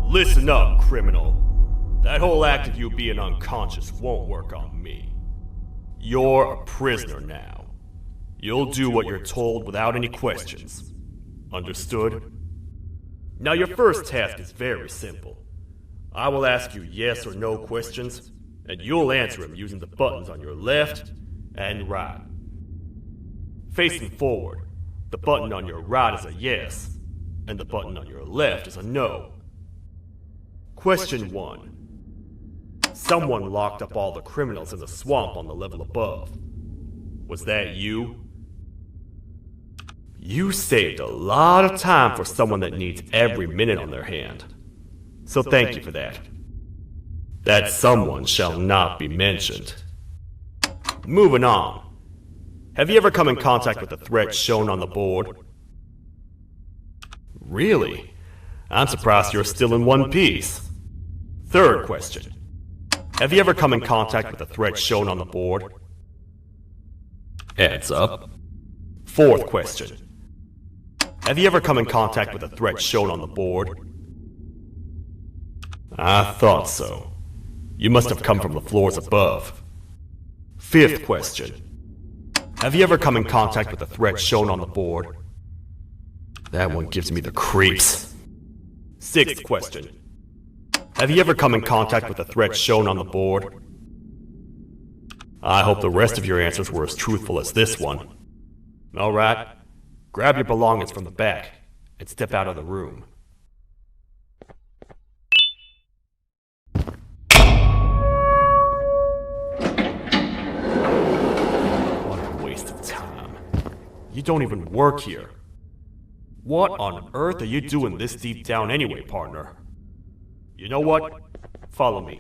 Listen up, criminal. That whole act of you being unconscious won't work on me. You're a prisoner now. You'll do what you're told without any questions. Understood? Now your first task is very simple. I will ask you yes or no questions, and you'll answer them using the buttons on your left and right. Facing forward, the button on your right is a yes, and the button on your left is a no. Question 1. Someone locked up all the criminals in the swamp on the level above. Was that you? You saved a lot of time for someone that needs every minute on their hand. So thank you for that. That someone shall not be mentioned. Moving on. Have you ever come in contact with the threat shown on the board? Really? I'm surprised you're still in one piece. Third question. Have you ever come in contact with the threat shown on the board? Heads up. Fourth question. Have you ever come in contact with the threat shown on the board? I thought so. You must have come from the floors above. Fifth question. Have you ever come in contact with the threat shown on the board? That one gives me the creeps. Sixth question. Have you ever come in contact with the threat shown on the board? I hope the rest of your answers were as truthful as this one. Alright, grab your belongings from the back and step out of the room. What a waste of time. You don't even work here. What on earth are you doing this deep down anyway, partner? You know what? Follow me.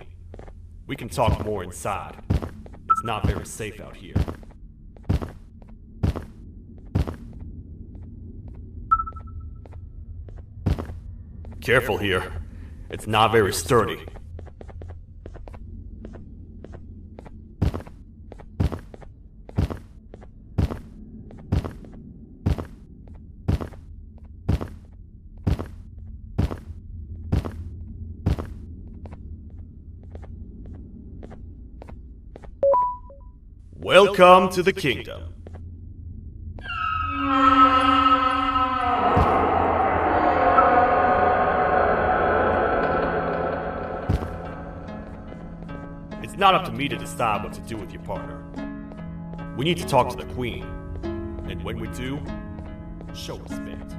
We can talk more inside. It's not very safe out here. Careful here. It's not very sturdy. Welcome to the kingdom. It's not up to me to decide what to do with your partner. We need to talk to the queen. And when we do, show respect.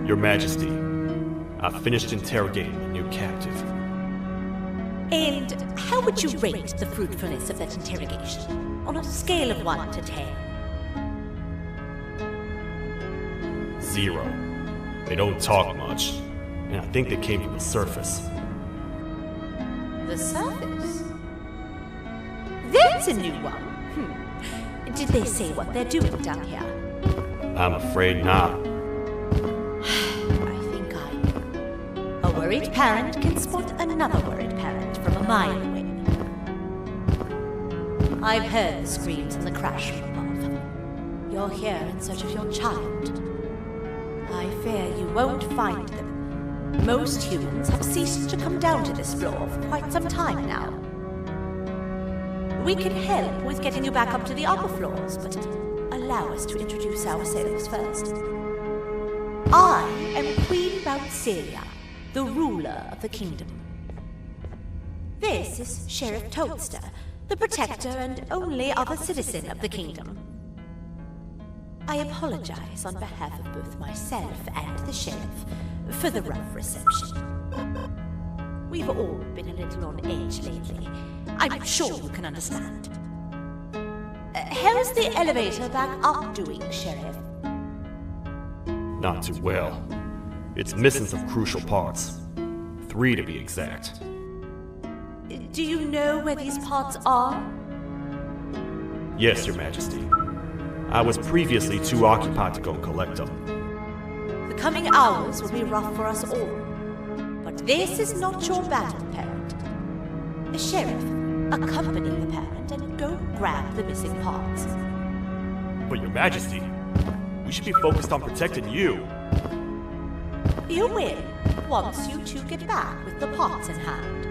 Your Majesty, I've finished interrogating the new captive. And how would you rate the fruitfulness of that interrogation, on a scale of 1 to 10? 0. They don't talk much, and I think they came from the surface. The surface? That's a new one. Did they say what they're doing down here? I'm afraid not. I think I know. A worried parent can spot another worried parent from a mile away. I've heard the screams and the crash from above. You're here in search of your child. I fear you won't find them. Most humans have ceased to come down to this floor for quite some time now. We can help with getting you back up to the upper floors, but allow us to introduce ourselves first. I am Queen Bouncelia, the ruler of the kingdom. This is Sheriff Toadster, the protector and only other citizen of the kingdom. I apologize on behalf of both myself and the sheriff for the rough reception. We've all been a little on edge lately. I'm sure you can understand. How's the elevator back up doing, Sheriff? Not too well. It's missing some crucial parts. 3 to be exact. Do you know where these parts are? Yes, Your Majesty. I was previously too occupied to go and collect them. The coming hours will be rough for us all. But this is not your battle, parent. Sheriff, accompany the parent and go grab the missing parts. But Your Majesty, we should be focused on protecting you. You will, once you two get back with the parts in hand.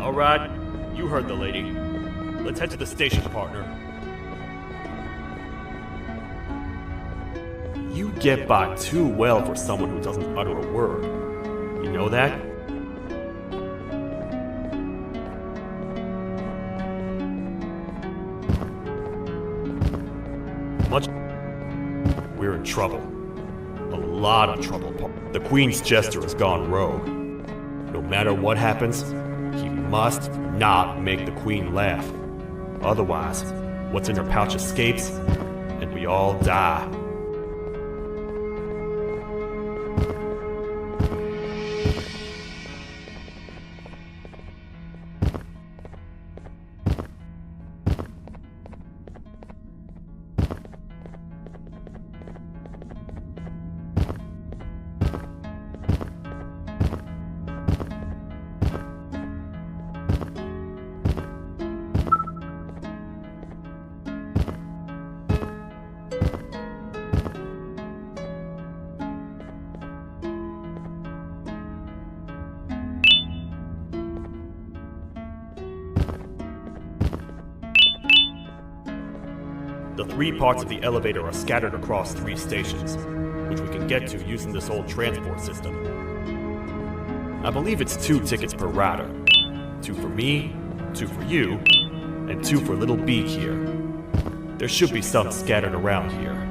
All right, you heard the lady. Let's head to the station, partner. You get by too well for someone who doesn't utter a word. You know that? We're in trouble. A lot of trouble. The Queen's Jester has gone rogue. No matter what happens, he must not make the Queen laugh. Otherwise, what's in her pouch escapes, and we all die. The 3 parts of the elevator are scattered across 3 stations, which we can get to using this old transport system. I believe it's 2 tickets per rider. 2 for me, 2 for you, and 2 for Little Beak here. There should be some scattered around here.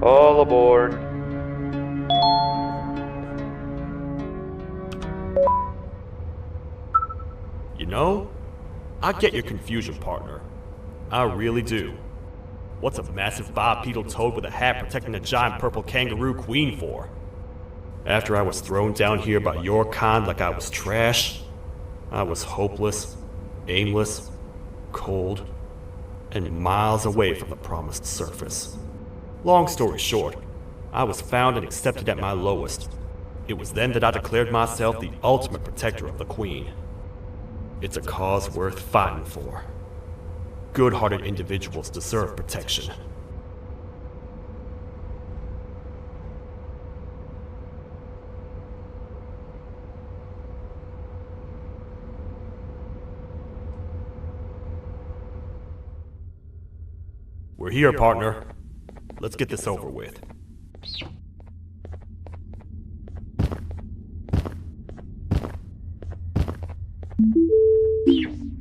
All aboard. You know, I get your confusion, partner. I really do. What's a massive bipedal toad with a hat protecting a giant purple kangaroo queen for? After I was thrown down here by your kind like I was trash, I was hopeless, aimless, cold, and miles away from the promised surface. Long story short, I was found and accepted at my lowest. It was then that I declared myself the ultimate protector of the Queen. It's a cause worth fighting for. Good-hearted individuals deserve protection. We're here, partner. Let's get this over with.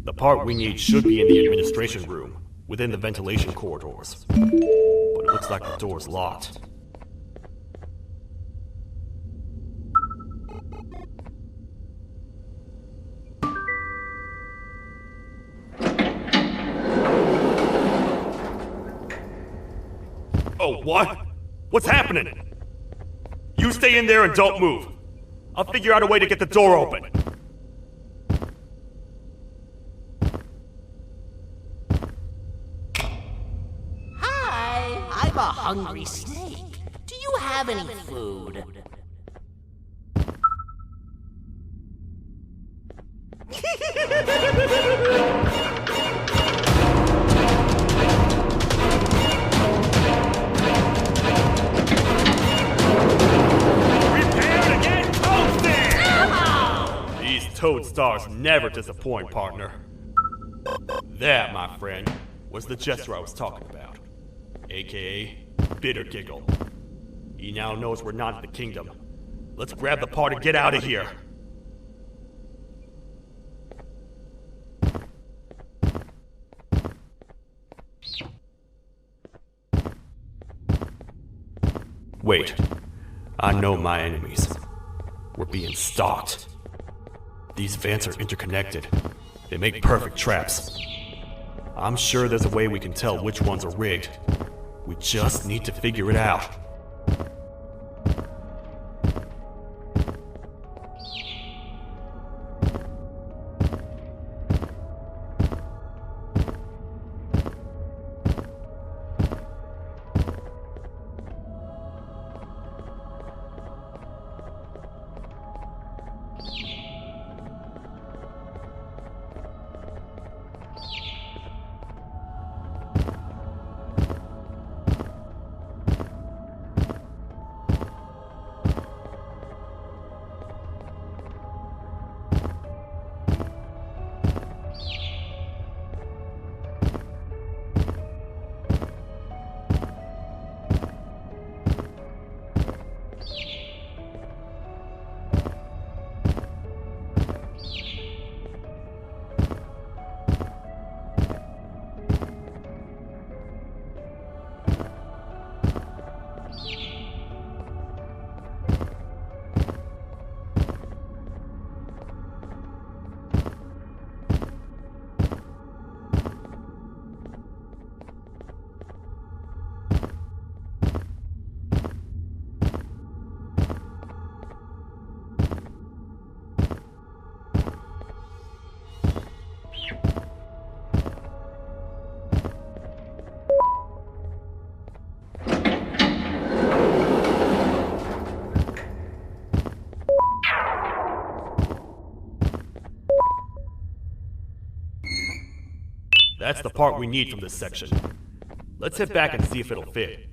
The part we need should be in the administration room, within the ventilation corridors. But it looks like the door's locked. Oh, what? What's happening? You stay in there and don't move. I'll figure out a way to get the door open. Hi, I'm a hungry snake. Do you have any food? Toad stars never disappoint, partner. That, my friend, was the gesture I was talking about. AKA, Bitter Giggle. He now knows we're not in the kingdom. Let's grab the part and get out of here. Wait. I know my enemies. We're being stalked. These vents are interconnected. They make perfect traps. I'm sure there's a way we can tell which ones are rigged. We just need to figure it out. That's the part we need from this section. Let's head back and see if it'll fit.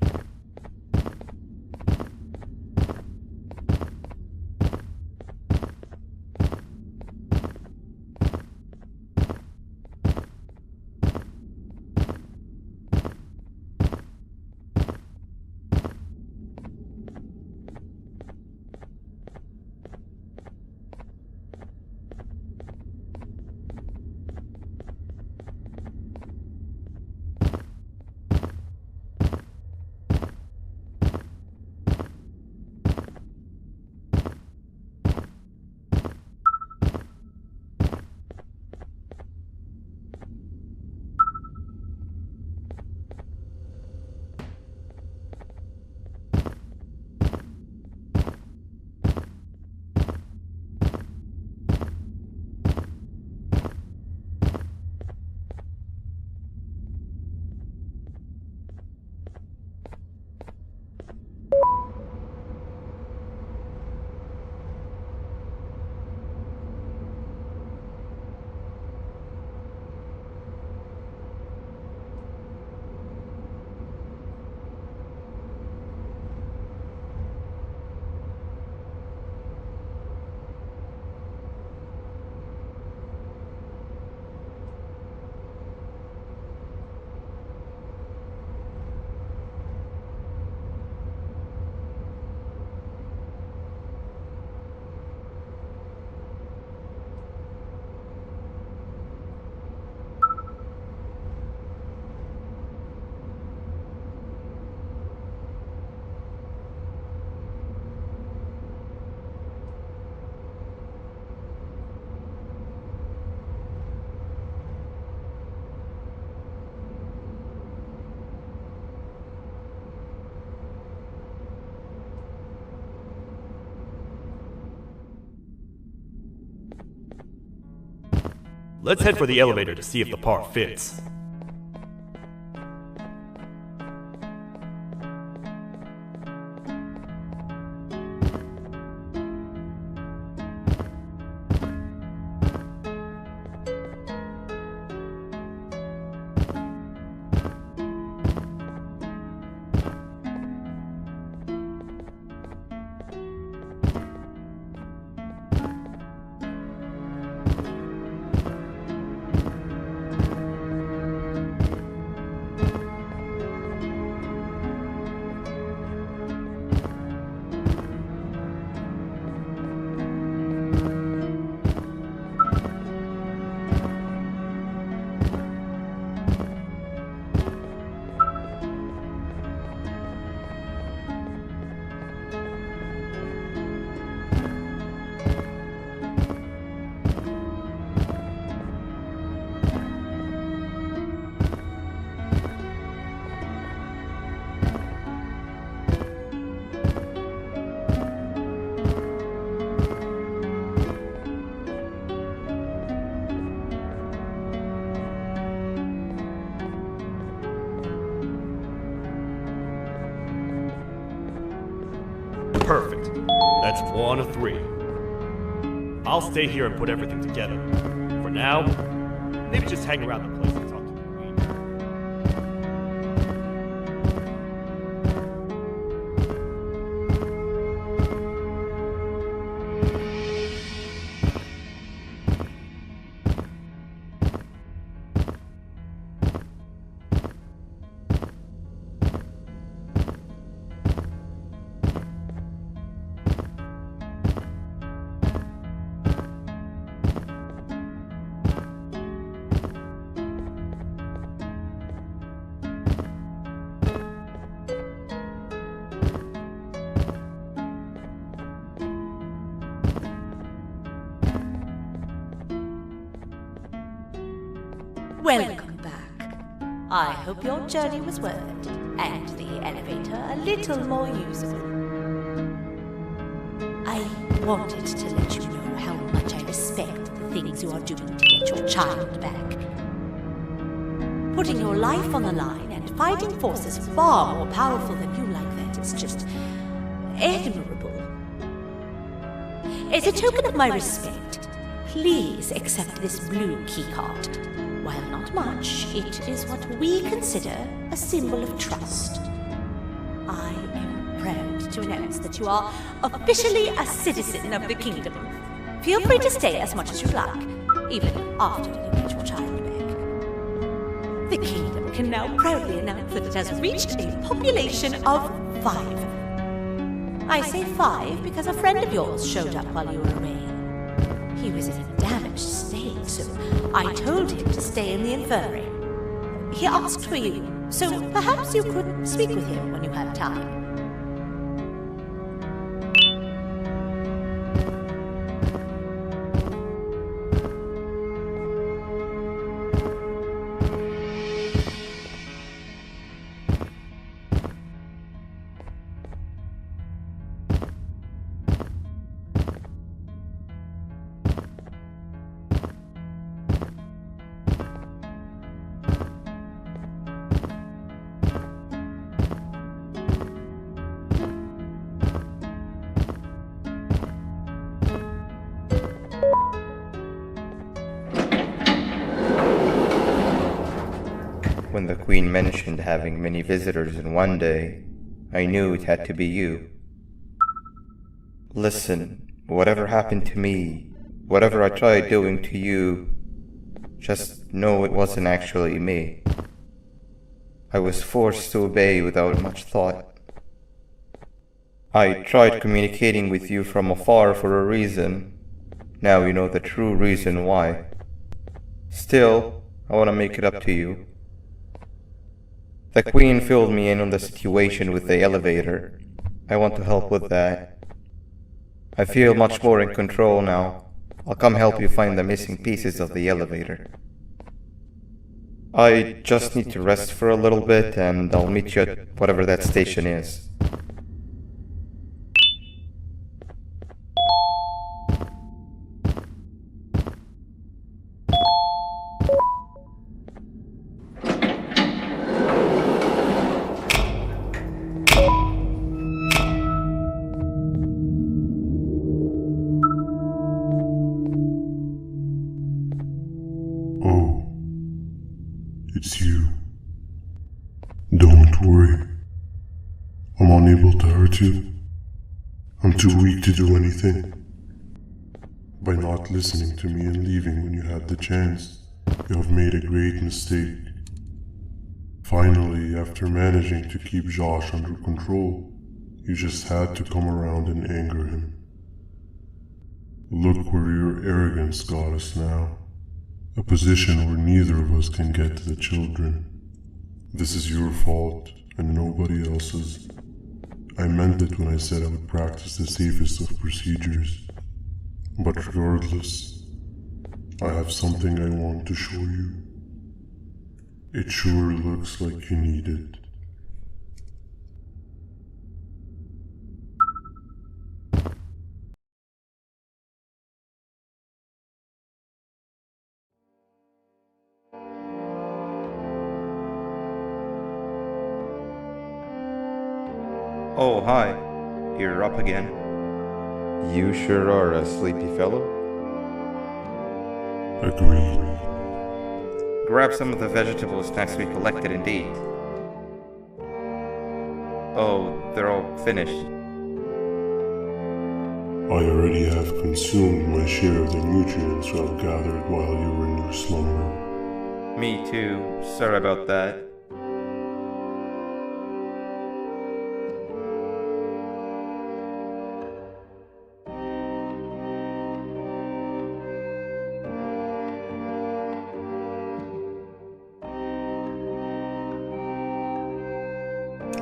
Let's head for the elevator to see if the part fits. Perfect. That's 1 of 3. I'll stay here and put everything together. For now, maybe just hang around the place and talk to the Queen. Welcome back. I hope your journey was worth it, and the elevator a little more usable. I wanted to let you know how much I respect the things you are doing to get your child back. Putting your life on the line and fighting forces far more powerful than you like that is just admirable. As a token of my respect, please accept this blue keycard. While not much, it is what we consider a symbol of trust. I am proud to announce that you are officially a citizen of the kingdom. Feel free to stay as much as you like, even after you get your child back. The kingdom can now proudly announce that it has reached a population of 5. I say 5 because a friend of yours showed up while you were away. He was in a damaged state, so I told him to stay in the infirmary. He asked for you, so perhaps you could speak with him when you have time. When the Queen mentioned having many visitors in one day, I knew it had to be you. Listen, whatever happened to me, whatever I tried doing to you, just know it wasn't actually me. I was forced to obey without much thought. I tried communicating with you from afar for a reason. Now you know the true reason why. Still, I want to make it up to you. The Queen filled me in on the situation with the elevator. I want to help with that. I feel much more in control now. I'll come help you find the missing pieces of the elevator. I just need to rest for a little bit and I'll meet you at whatever that station is. It's you. Don't worry. I'm unable to hurt you. I'm too weak to do anything. By not listening to me and leaving when you had the chance, you have made a great mistake. Finally, after managing to keep Josh under control, you just had to come around and anger him. Look where your arrogance got us now. A position where neither of us can get to the children. This is your fault, and nobody else's. I meant it when I said I would practice the safest of procedures. But regardless, I have something I want to show you. It sure looks like you need it. Oh, hi. You're up again. You sure are a sleepy fellow. Agreed. Grab some of the vegetable snacks we collected and eat. Oh, they're all finished. I already have consumed my share of the nutrients I've gathered while you were in your slumber. Me too. Sorry about that.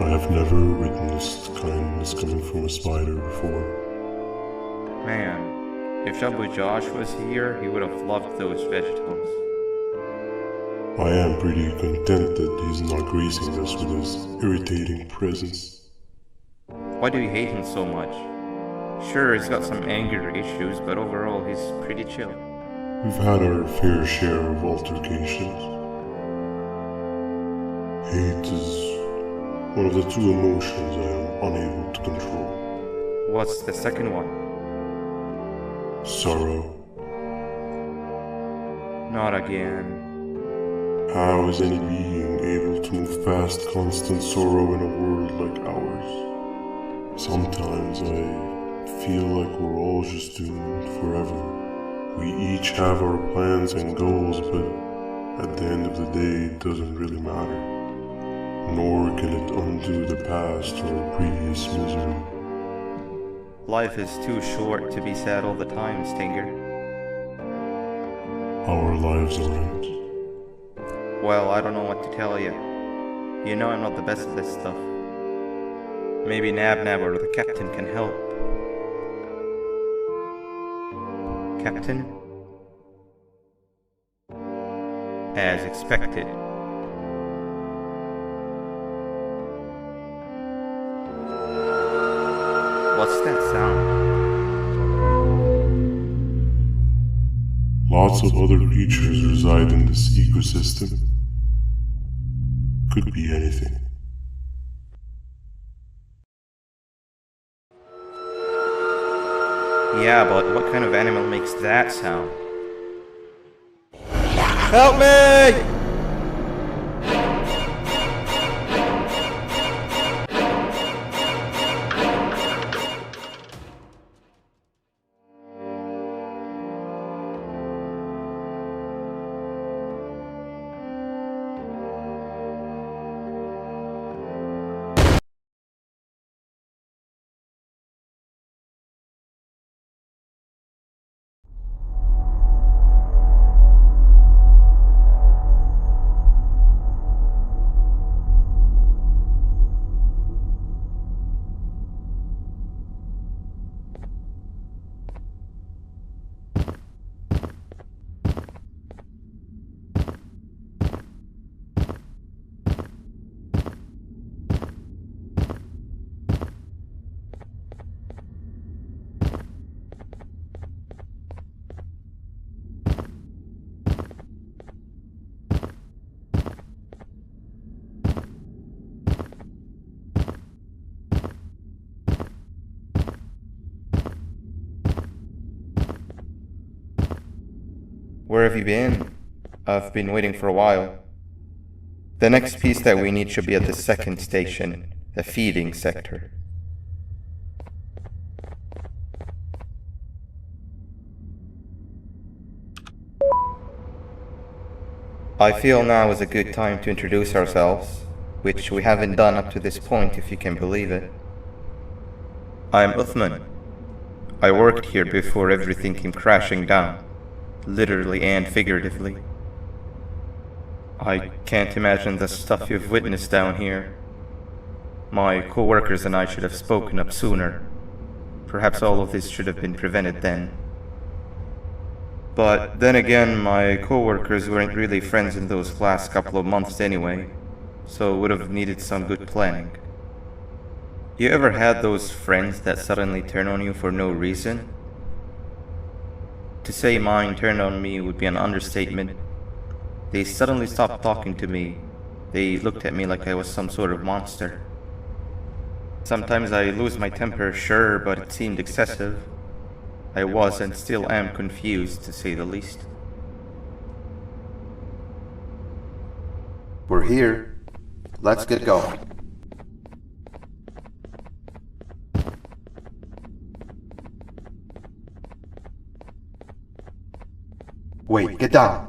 I have never witnessed kindness coming from a spider before. Man, if Shabu Josh was here, he would have loved those vegetables. I am pretty content that he's not gracing us with his irritating presence. Why do you hate him so much? Sure, he's got some anger issues, but overall he's pretty chill. We've had our fair share of altercations. Hate is one of the two emotions I am unable to control. What's the second one? Sorrow. Not again. How is any being able to move past constant sorrow in a world like ours? Sometimes I feel like we're all just doomed forever. We each have our plans and goals, but at the end of the day, it doesn't really matter. Nor can it undo the past or previous misery. Life is too short to be sad all the time, Stinger. Our lives aren't. Well, I don't know what to tell you. You know I'm not the best at this stuff. Maybe Nab or the captain can help. Captain? As expected. What's that sound? Lots of other creatures reside in this ecosystem. Could be anything. Yeah, but what kind of animal makes that sound? Help me! Where have you been? I've been waiting for a while. The next piece that we need should be at the second station, the feeding sector. I feel now is a good time to introduce ourselves, which we haven't done up to this point, if you can believe it. I'm Uthman. I worked here before everything came crashing down, literally and figuratively. I can't imagine the stuff you've witnessed down here. My co-workers and I should have spoken up sooner. Perhaps all of this should have been prevented then. But then again, my co-workers weren't really friends in those last couple of months anyway, so would have needed some good planning. You ever had those friends that suddenly turn on you for no reason? To say mine turned on me would be an understatement. They suddenly stopped talking to me. They looked at me like I was some sort of monster. Sometimes I lose my temper, sure, but it seemed excessive. I was and still am confused, to say the least. We're here. Let's get going. Wait, get down.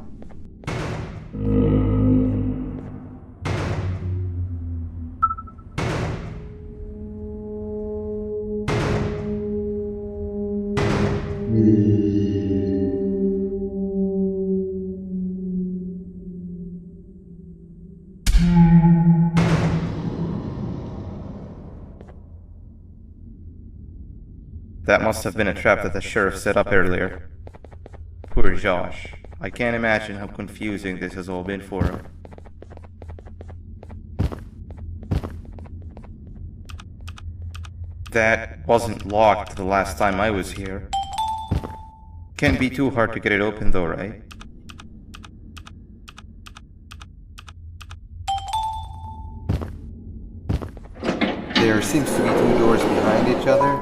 That must have been a trap that the sheriff set up earlier. Poor Josh. I can't imagine how confusing this has all been for him. That wasn't locked the last time I was here. Can't be too hard to get it open though, right? There seems to be two doors behind each other.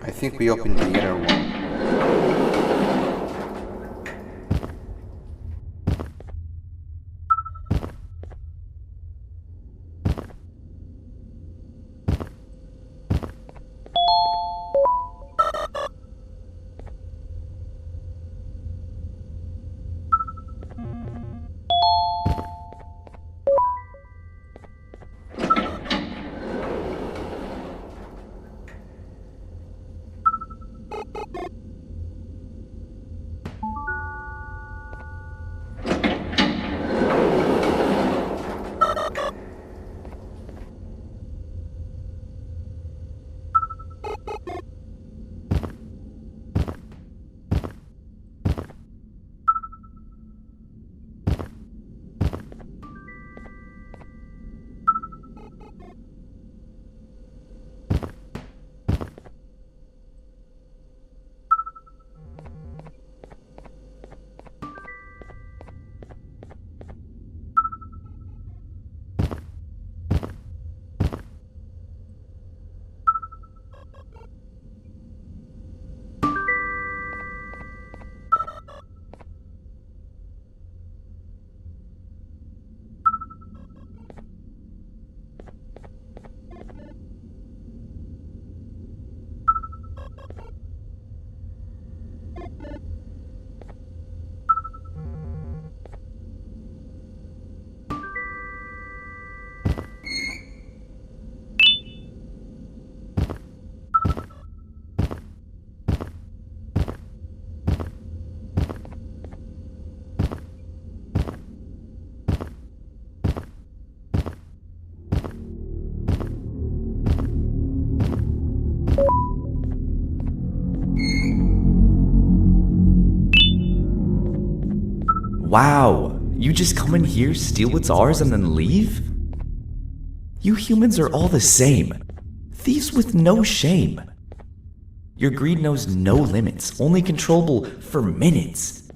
I think we opened the inner one. Wow, you just come in here, steal what's ours, and then leave? You humans are all the same. Thieves with no shame. Your greed knows no limits, only controllable for minutes.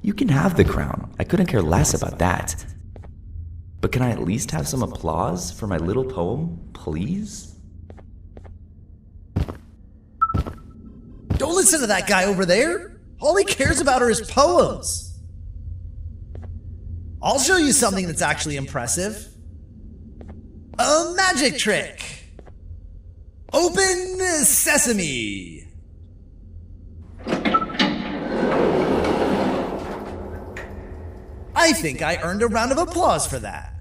You can have the crown, I couldn't care less about that. But can I at least have some applause for my little poem, please? Don't listen to that guy over there! All he cares about are his poems! I'll show you something that's actually impressive. A magic trick. Open sesame. I think I earned a round of applause for that.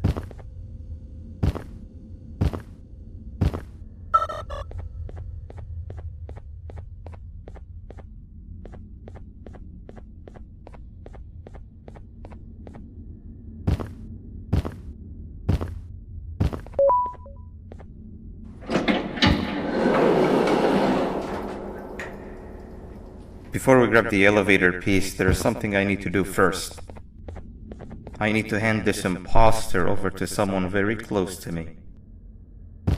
Before we grab the elevator piece, there is something I need to do first. I need to hand this imposter over to someone very close to me.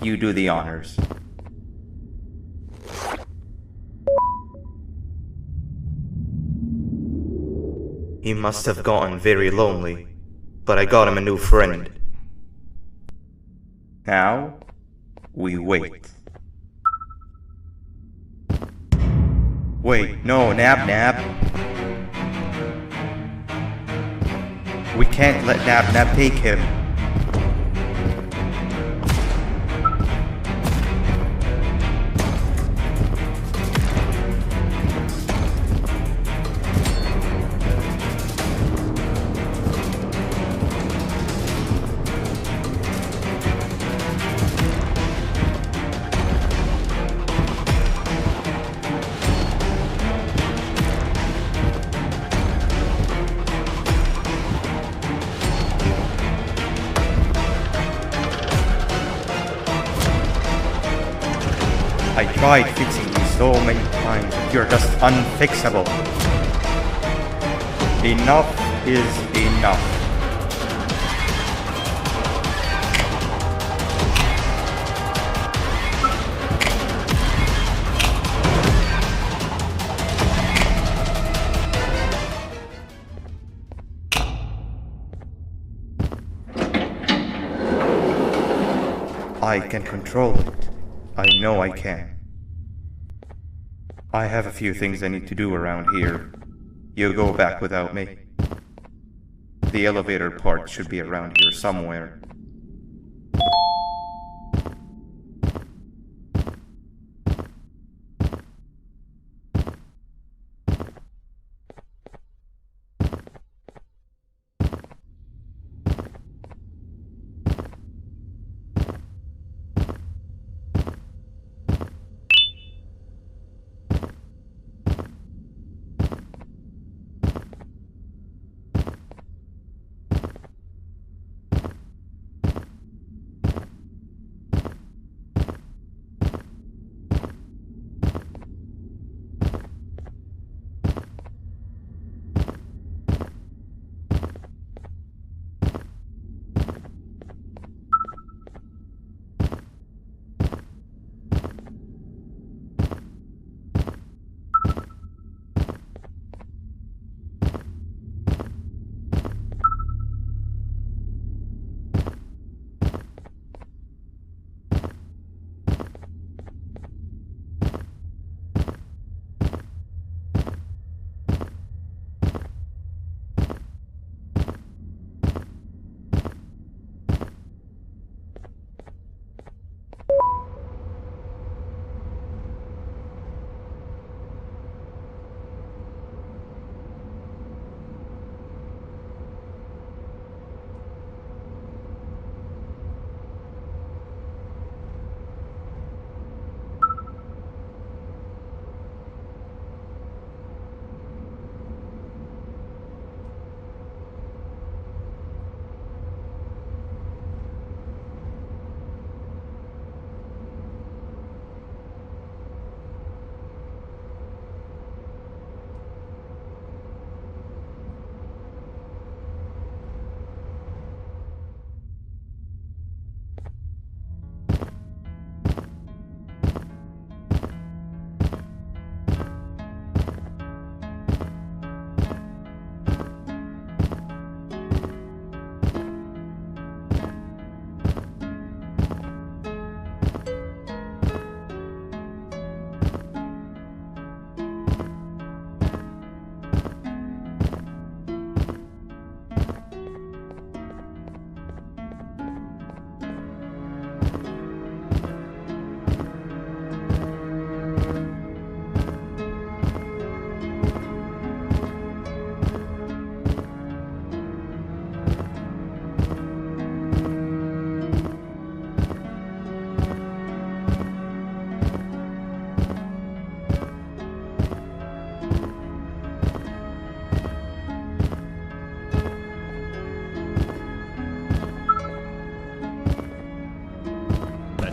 You do the honors. He must have gotten very lonely, but I got him a new friend. Now, we wait. Wait, no, Nab. We can't let Nab take him. I tried fixing you so many times, but you're just unfixable. Enough is enough. I can control it. I know I can. I have a few things I need to do around here. You go back without me. The elevator part should be around here somewhere.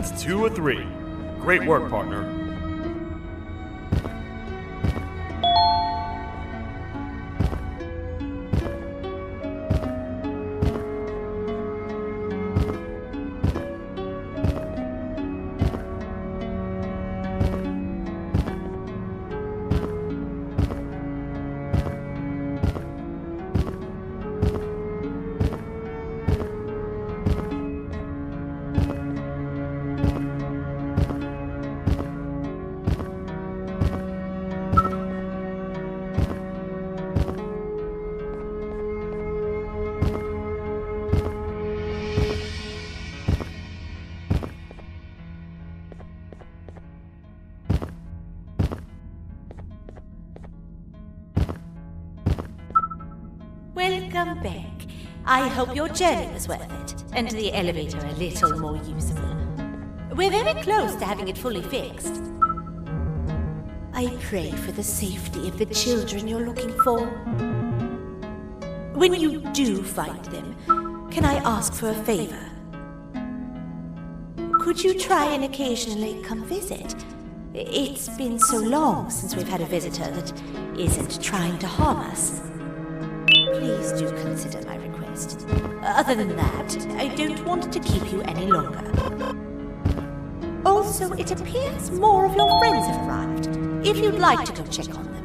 That's 2 of 3. Great work, partner. Welcome back. I hope your journey was worth it, and the elevator a little more usable. We're very close to having it fully fixed. I pray for the safety of the children you're looking for. When you do find them, can I ask for a favor? Could you try and occasionally come visit? It's been so long since we've had a visitor that isn't trying to harm us. Please do consider my request. Other than that, I don't want to keep you any longer. Also, it appears more of your friends have arrived. If you'd like to go check on them.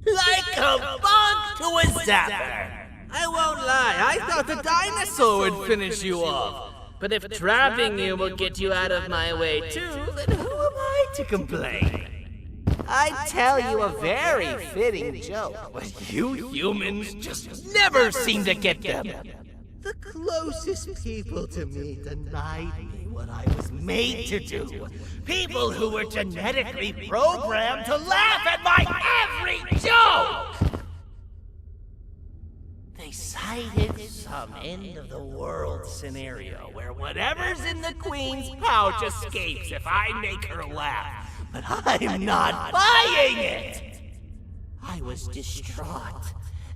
Like a bug to a zapper. I won't lie, I thought the dinosaur would finish you off. But if trapping you will get you out of my way too, then who am I to complain? I tell you a very fitting joke, but you humans just never seem to get them. The closest people to me denied me what I was made to do. People who were genetically programmed to laugh at my every joke! They cited some end-of-the-world scenario where whatever's in the Queen's pouch escapes if I make her laugh. But I'm not buying it! I was distraught,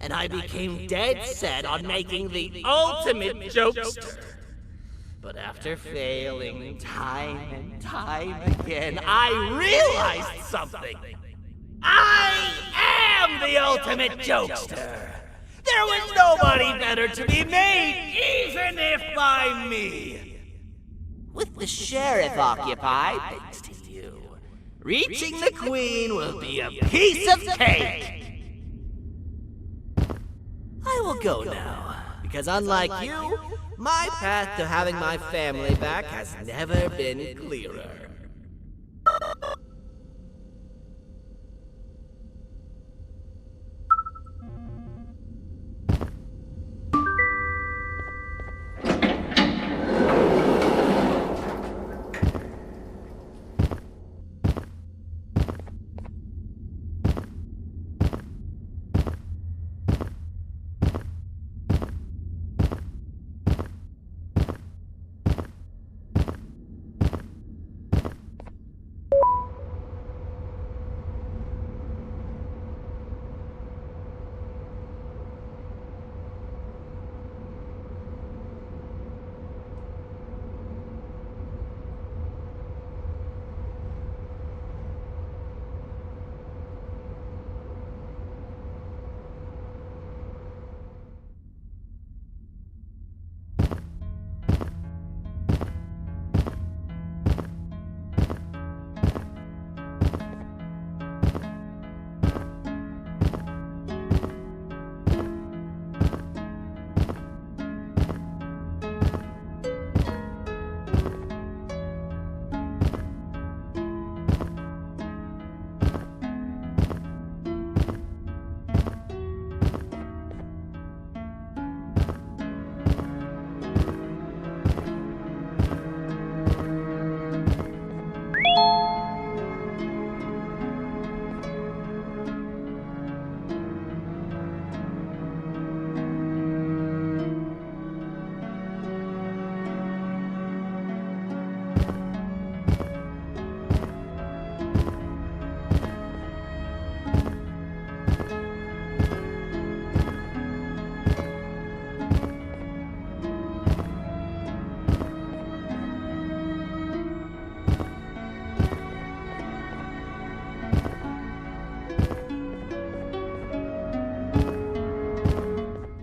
and I became dead set on making the ultimate jokester. But after failing time and time again, I realized something. I am the ultimate jokester! There was nobody better to be made, even if by me! With the sheriff occupied, thanks to you, reaching the Queen will be a piece of cake! I will go now, because unlike you, my path to having my family back has never been clearer.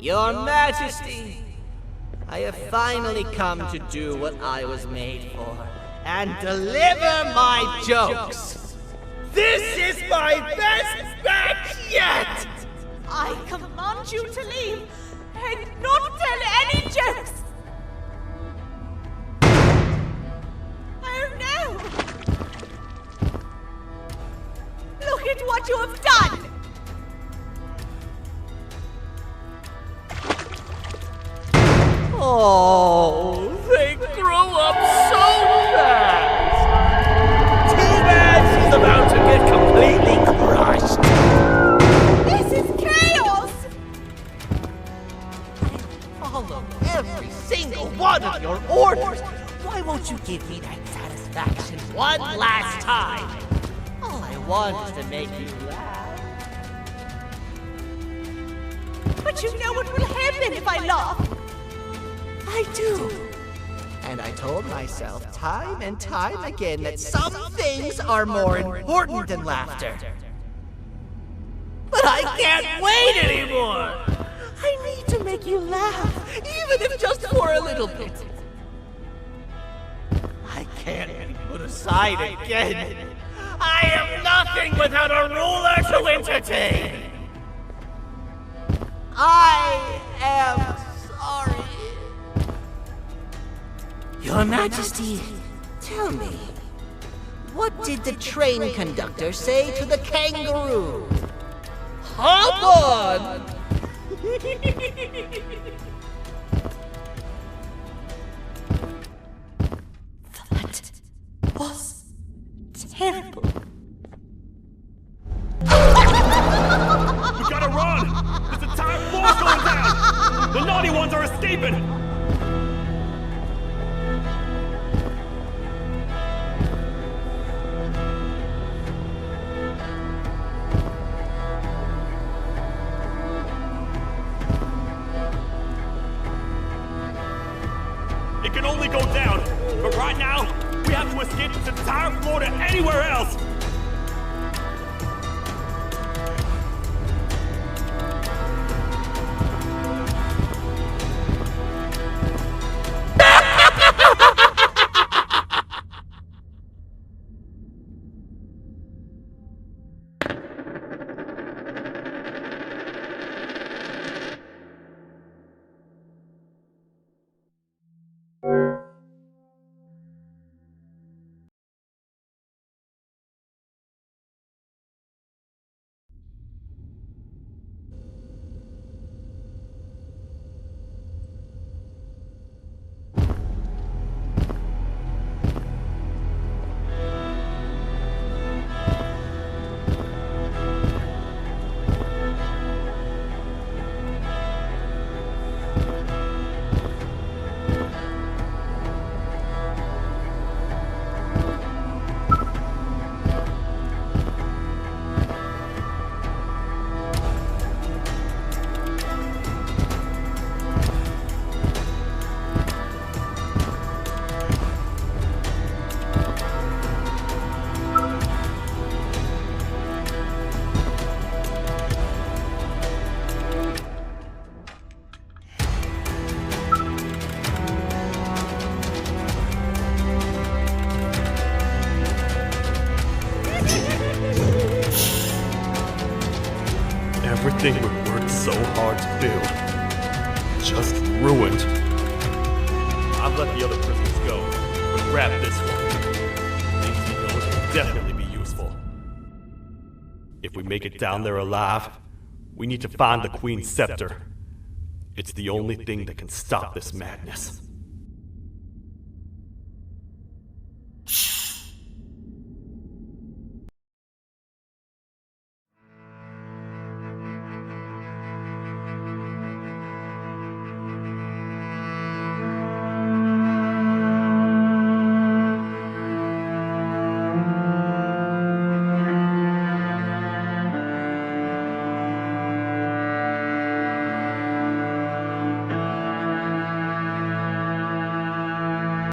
Your Majesty, I have finally come to do what I was made for, and deliver my jokes. This is my best match yet! I command you to leave and not tell any jokes! Oh no! Look at what you have done! Oh, they grow up so fast! Too bad she's about to get completely crushed! This is chaos! I follow every single one of your orders! Why won't you give me that satisfaction one last time? All I want is to make you laugh. But you know what will happen if I laugh! I do. And I told myself time and time again that some things are more important than laughter. But I can't wait anymore! I need to make you laugh, even if just for a little bit. I can't be put aside again. I am nothing without a ruler to entertain. I am sorry. Your Majesty, tell me, what did the train conductor say to the kangaroo? Hop on! That was terrible. We gotta run! This entire floor's going down! The naughty ones are escaping! It can only go down, but right now, we have to escape this entire floor to anywhere else! Everything we worked so hard to build, just ruined. I've let the other prisoners go, but grab this one. Things he knows will definitely be useful. If we make it down there alive, we need to find the Queen's scepter. It's the only thing that can stop this madness.